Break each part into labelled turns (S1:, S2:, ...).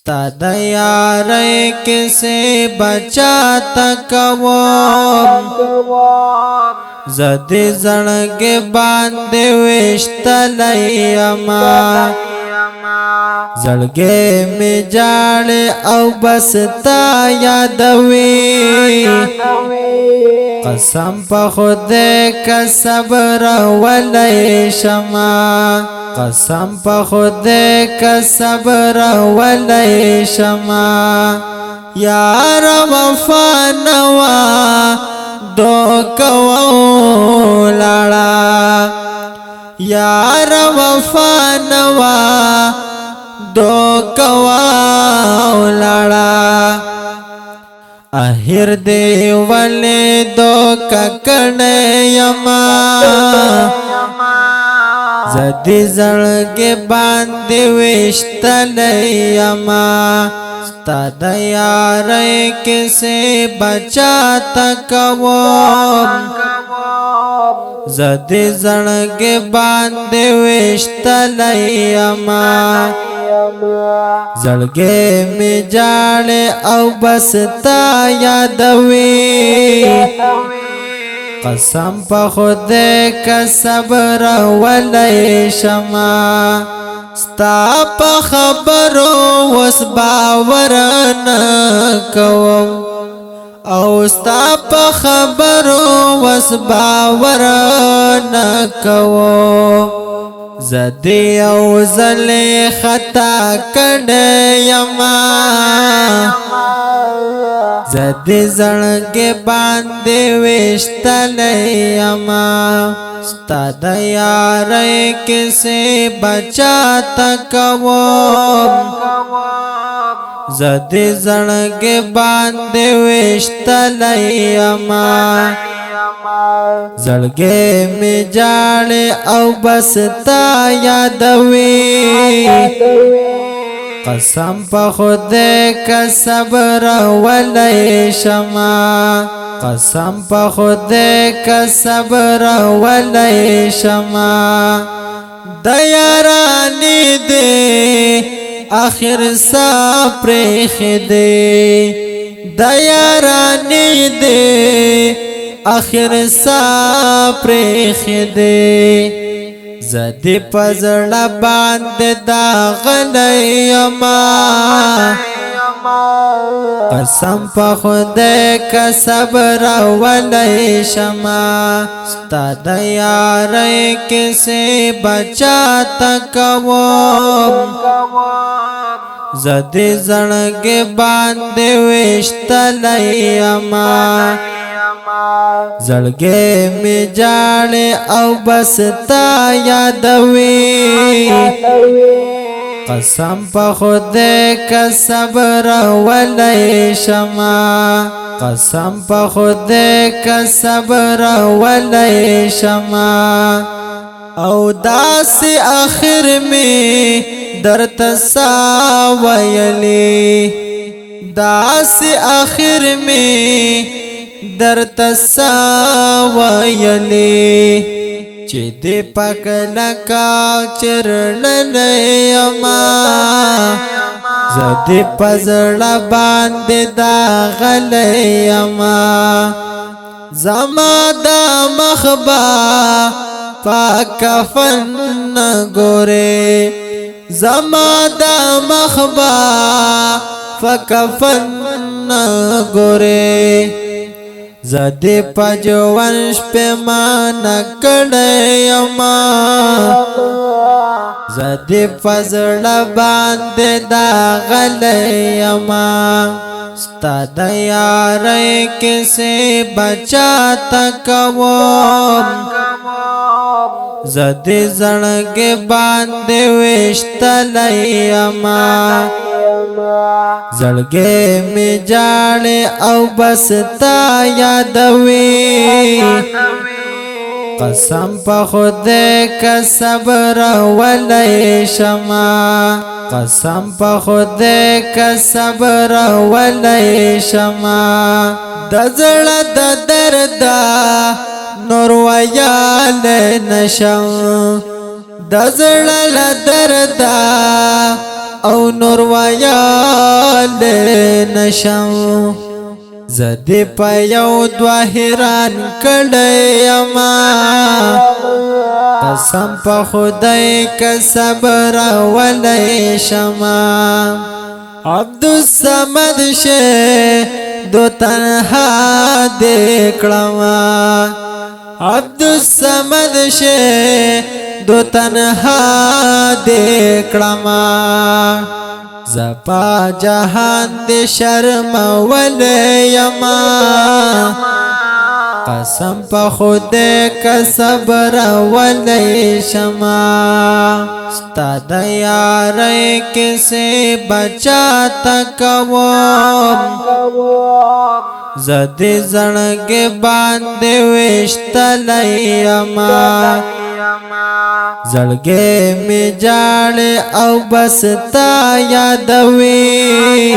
S1: स्ता द यारै किसे बचाता कवोम ज़दी ज़णगे बांधे वेश्तलैयमा ज़ड़गे में जाड़े औ बसता यादवी कसम प खुदे का सब्र वलै शमा कसम प खुदे का सब्र वलै शमा यार वफा नवा दो कवलाड़ा यार वफा नवा दो कवलाड़ा आहिर दे वले दो ककड़े यमा ज़दी ज़णगे बांधे वेश्तलैयमा स्ता द यारै किसे बचाता कवोम ज़दी ज़णगे बांधे वेश्तलैयमा ज़ड़गे में जाड़े औ बसता यादवी कसम प खुदे का सब्र वलै शमा स्ता प खबरो वस बावर न कवम औ स्ता प खबरो वस बावर न कवम ज़दी औ ज़ले खता कड़े यमा ज़दी ज़णगे बांधे वेश्तलैयमा स्ता द यारै किसे बचाता कवोम ज़दी ज़णगे बांधे वेश्तलैयमा ज़ड़गे में जाड़े औ बसता यादवी कसम प खुदे का सब्र वलै शमा कसम प खुदे का सब्र वलै शमा दयारानी दे आखिर सा प्रेख दे दयारानी दे आखिर सा प्रेख दे ज़दी पज़ड़ा बांधे दागलैयमा कसम प खुदे का सब्र वलै शमा स्ता द यारै किसे बचाता कवोम ज़दी ज़णगे बांधे वेश्तलैयमा ज़ड़गे में जाड़े औ बसता यादवी कसम प खुदे का सब्र वलै शमा कसम प खुदे का सब्र वलै शमा औ दास आखिर में दर्द सा वयली दास आखिर में दर्द सा वयली चिदे पकड़ा का चरण यमा ज़दी पज़ड़ा बांधे दागलैयमा ज़मादा मखबा पाकफन गोरे ज़मादा मखबा फकफन गोरे ज़दी पजवंश पे मान कड़यमा ज़दी पज़ड़ा बांधे दागलैयमा स्ता द यारै किसे बचाता कवोम ज़दी ज़णगे बांधे वेश्तलैयमा ज़ड़गे में जाड़े औ बसता यादवी कसम प खुदे का सब्र वलै शमा कसम प खुदे का सब्र वलै शमा दज़ड़ा द दर्दा नूर वयाल नशं दज़ड़ा द दर्दा او نور ویال نشم زدی پا یو دوا حیران کڑیما قسم پا خدای که صبر ولی شما عبدالصمد شه دو تنها دیکڑما عبدالصمد شه دو تنها دیکڑما زپا جهان دی شرم وليما قسم پا خود کا صبر ولی شما ستا دا یاری کسی بچاتا کوم زدی زنگ باندی وشتلئیما زړګې می جاړې او بس تا یادوي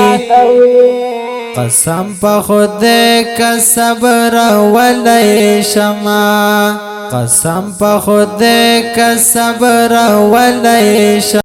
S1: قسم په خدای کا صبر ولې شما قسم په خدای کا صبر ولې